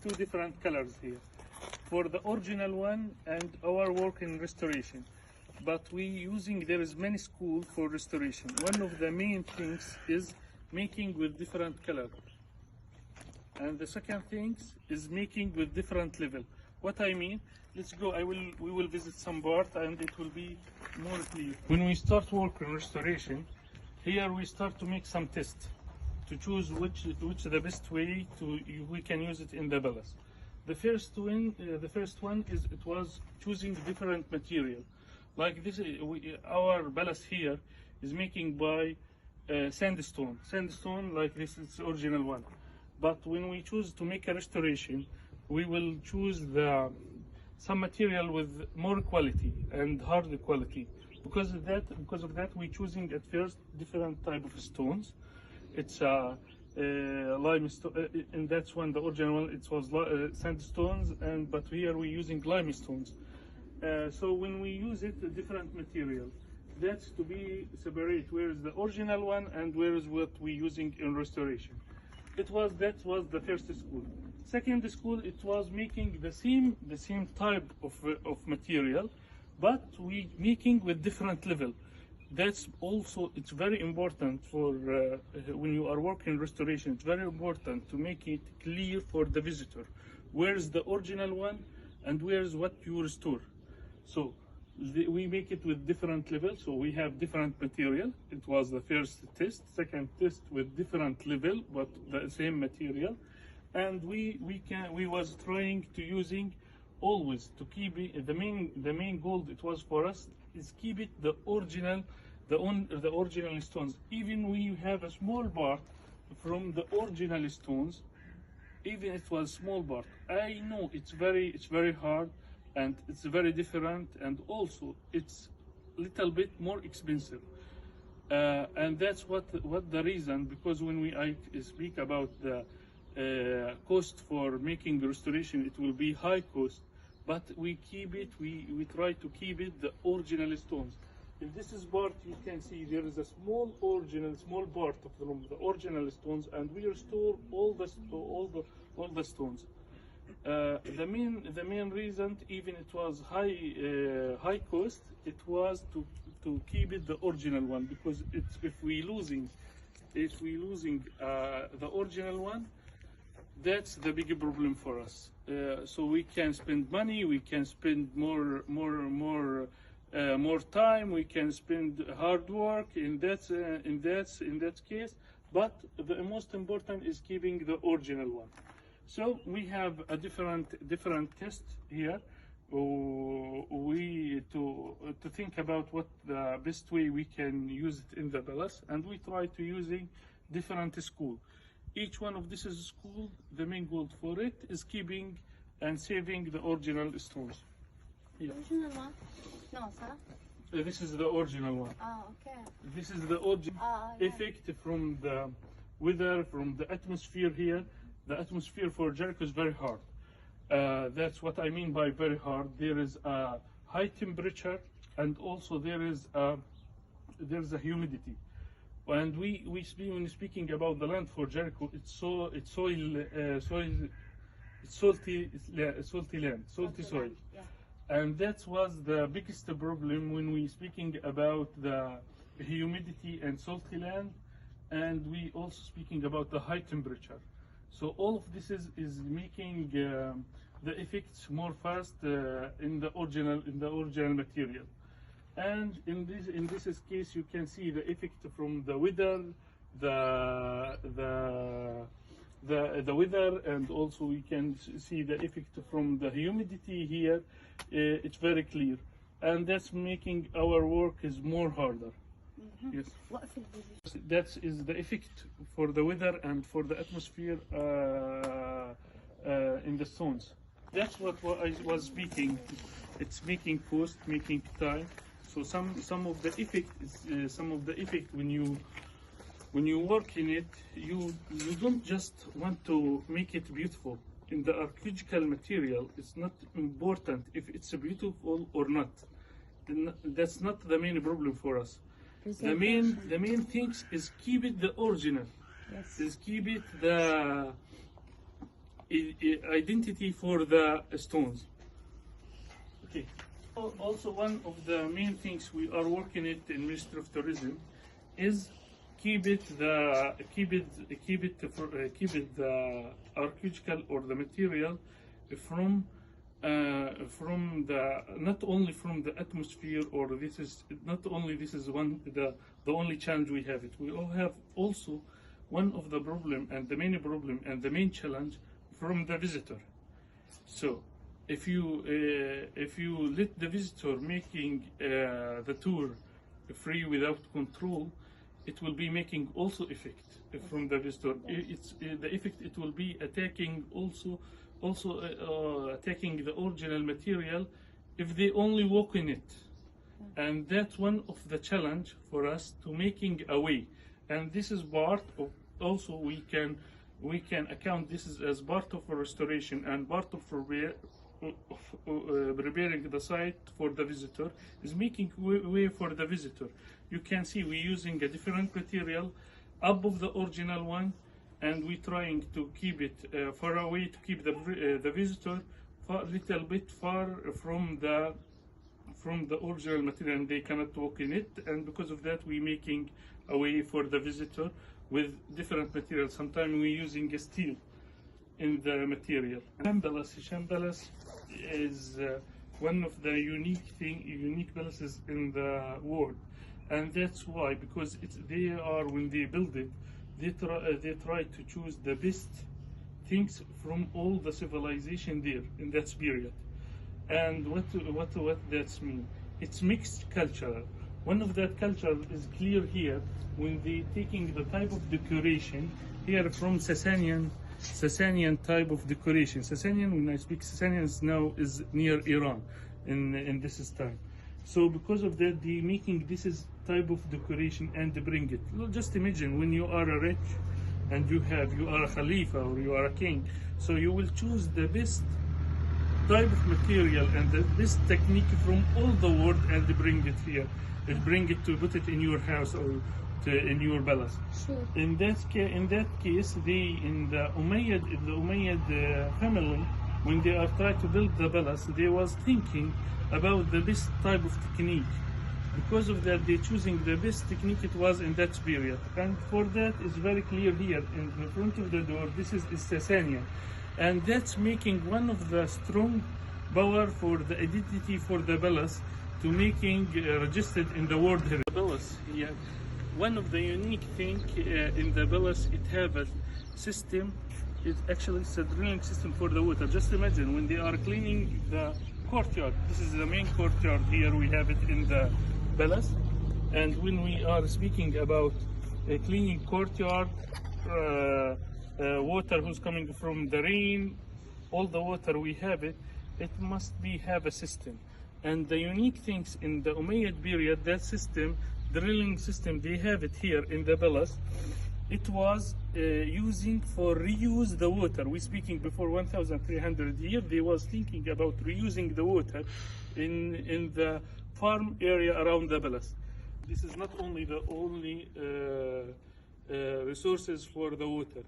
two different colors here for the original one and our work in restoration. But there is many schools for restoration. One of the main things is making with different color. And the second thing is making with different level. What I mean, let's go, we will visit some part and it will be more clear. When we start work in restoration, here we start to make some tests to choose which the best way we can use it in the palace. The first one was choosing different material. Like this, our palace here is making by sandstone. Sandstone like this is the original one. But when we choose to make a restoration, we will choose some material with more quality and harder quality. Because of that, we're choosing at first different type of stones. It's limestone, and that's one, the original one, it was sandstones, but here we're using limestones. So when we use it, a different material, that's to be separate. Where is the original one and where is what we're using in restoration? That was the first school. Second school, it was making the same type of material, but we making with different level. That's also, it's very important for when you are working restoration. It's very important to make it clear for the visitor where is the original one and where is what you restore. So we make it with different levels. So we have different material. It was the first test. Second test with different level but the same material, and we was trying to using always to keep it, the main goal it was for us is keep it the original stones. Even we have a small part from the original stones, even it was small part. I know it's very hard and it's very different, and also it's little bit more expensive. And that's what the reason, because when I speak about the cost for making restoration, it will be high cost, but we try to keep it the original stones. In this part you can see there is a small part from the original stones, and we restore all the stones. The main reason, even it was high cost, it was to keep it the original one, because if we losing the original one, that's the big problem for us. So we can spend money, we can spend more time, we can spend hard work in that case, but the most important is keeping the original one. So we have a different test here. To think about what the best way we can use it in the palace, and we try to using different school. Each one of this is school. The main goal for it is keeping and saving the original stones. Yeah. Original one? No, sir. This is the original one. Oh, okay. This is the original effect from the weather, from the atmosphere here. The atmosphere for Jericho is very hard. That's what I mean by very hard. There is a high temperature, and also there is a humidity. And when speaking about the land for Jericho, it's salty land, salty soil. Yeah. And that was the biggest problem when we speaking about the humidity and salty land, and we also speaking about the high temperature. So all of this is making the effects more fast in the original material. And in this case, you can see the effect from the weather, the weather, and also we can see the effect from the humidity here. It's very clear, and that's making our work is more harder. Mm-hmm. Yes. What That is the effect for the weather and for the atmosphere in the stones. That's what I was speaking. It's making cost, making time. So some of the effect when you work in it, you don't just want to make it beautiful. In the archaeological material, it's not important if it's beautiful or not. That's not the main problem for us. The main things is keep it the original. Yes. Is keep it the identity for the stones. Okay. Also, one of the main things we are working it in Ministry of Tourism is keep the archaeological or the material from the not only from the atmosphere, or this is not only this is the only challenge we have it. We all have also one of the problem and the main problem and the main challenge from the visitor. So if you let the visitor making the tour free without control, it will be making also effect from the visitor. The effect, it will be attacking also attacking the original material if they only walk in it. And that's one of the challenge for us to making a way. And this is part of also we can account this is as part of a restoration and part of preparing the site for the visitor, is making way for the visitor. You can see we're using a different material above the original one, and we're trying to keep it far away, to keep the visitor a little bit far from the original material, and they cannot walk in it. And because of that, we're making a way for the visitor with different materials. Sometimes we're using steel in the material. Shambalas is one of the unique palaces in the world, and that's why, because they are, when they build it, they try to choose the best things from all the civilization there in that period. And what that mean? It's mixed culture. One of that culture is clear here when they taking the type of decoration here from Sasanian type of decoration. Sasanian, when I speak Sasanians now, is near Iran in this time. So because of that, they making this is type of decoration and they bring it. Well, just imagine when you are a rich and you are a Khalifa or you are a king, so you will choose the best type of material and the best technique from all the world and bring it here. And bring it to put it in your house or in your palace. Sure. In that case, in the Umayyad family, when they are trying to build the palace, they was thinking about the best type of technique. Because of that, they choosing the best technique it was in that period. And for that is very clear here in the front of the door. This is Sasania, and that's making one of the strong power for the identity for the palace to making registered in the world heritage. The palace, yeah. One of the unique thing in the palace, it have a system. It actually is a drilling system for the water. Just imagine when they are cleaning the courtyard. This is the main courtyard here. We have it in the palace, and when we are speaking about cleaning courtyard, water who's coming from the rain, all the water we have it must have a system. And the unique things in the Umayyad period, that system, drilling system, they have it here in the palace. It was using for reuse the water. We speaking before 1,300 years. They was thinking about reusing the water in the farm area around the palace. This is not only the only resources for the water.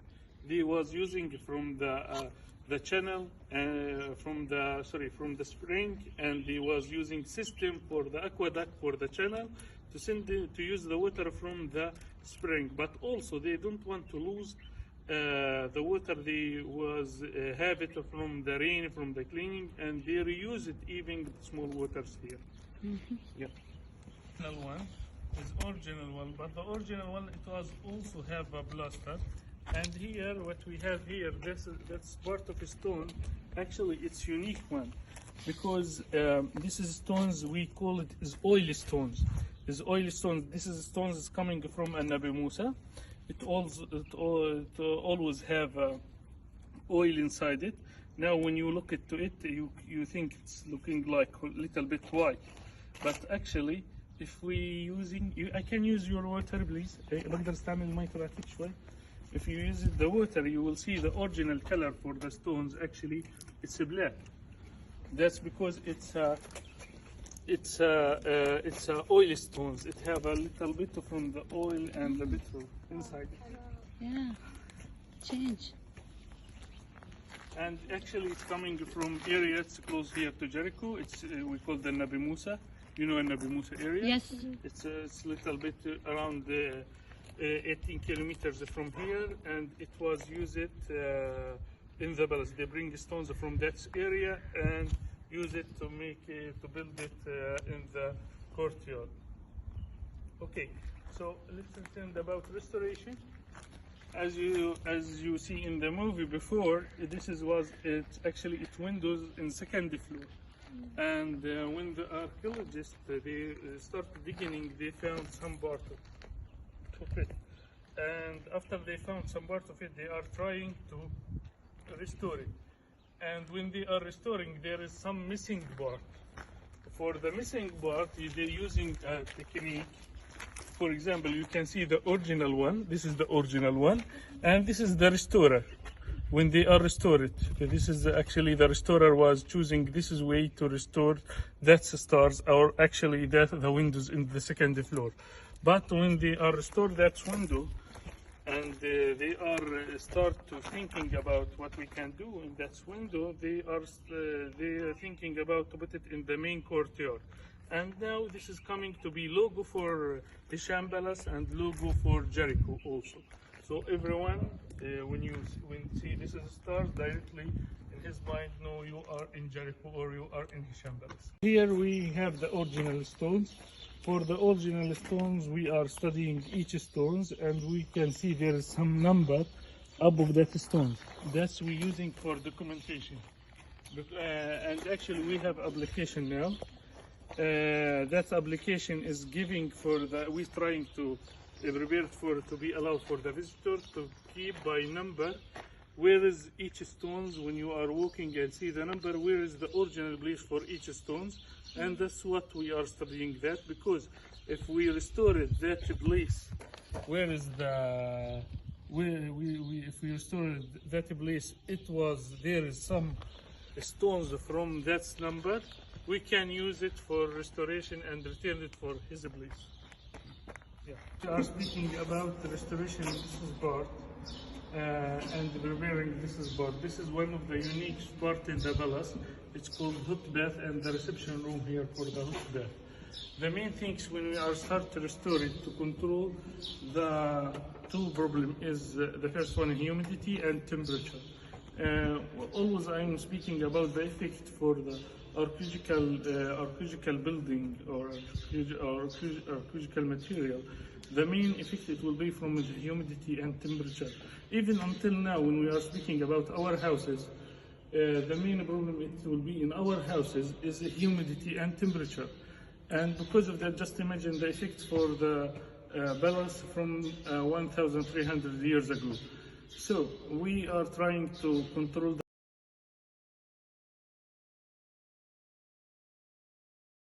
They was using from the channel, from the spring, and they was using system for the aqueduct for the channel to use the water from the spring. But also they don't want to lose the water they was have it from the rain, from the cleaning, and they reuse it even small waters here. Yeah. Original one is original one, but the original one it was also have a plaster. And here, what we have here, that's part of a stone. Actually, it's unique one because this is stones. We call it is oil stones. Is oil stones. This is stones is coming from Nabi Musa. It always have oil inside it. Now, when you look into it, you think it's looking like a little bit white, but actually, if we using, I can use your water, please. If you use the water, you will see the original color for the stones. Actually, it's black. That's because it's oil stones. It have a little bit from the oil and the petrol inside. Yeah, change. And actually, it's coming from area. It's close here to Jericho. It's we call the Nabi Musa. You know, Nabi Musa area. Yes. It's a little bit around 18 kilometers from here, and it was used in the palace. They bring stones from that area and use it to build it in the courtyard. Okay, so let's understand about restoration. As you see in the movie before, it's actually windows in second floor. And when the archaeologists they started digging, they found some part of it. And after they found some part of it, they are trying to restore it. And when they are restoring, there is some missing part. For the missing part, they're using a technique. For example, you can see the original one. This is the original one, and this is the restorer. When they are restored, this is actually the restorer was choosing this is way to restore that stars, or actually that the windows in the second floor. But when they are restored that window, and they are start to thinking about what we can do in that window, they are thinking about to put it in the main courtyard. And now this is coming to be logo for Hisham Palace and logo for Jericho also. So everyone, when see this is a star, directly in his mind, know you are in Jericho or you are in Hisham Palace. Here we have the original stones. For the original stones, we are studying each stones, and we can see there is some number above that stone. That's we using for documentation. And actually, we have application now. That application is giving for we're trying to prepare to be allowed for the visitor to keep by number where is each stones. When you are walking and see the number, where is the original place for each stones, and that's what we are studying that, because if we restore it, that place where is the if we restore that place, there is some stones from that number, we can use it for restoration and return it for his place. Yeah. We are speaking about the restoration. This is part and preparing. This is part. This is one of the unique part in the palace. It's called hot bath, and the reception room here for the hot bath. The main things when we are start to restore it, to control the two problem is the first one, humidity and temperature. Always I'm speaking about the effect for the archaeological building or archaeological material. The main effect it will be from the humidity and temperature. Even until now, when we are speaking about our houses, the main problem it will be in our houses is the humidity and temperature. And because of that, just imagine the effects for the balance from 1,300 years ago. So we are trying to control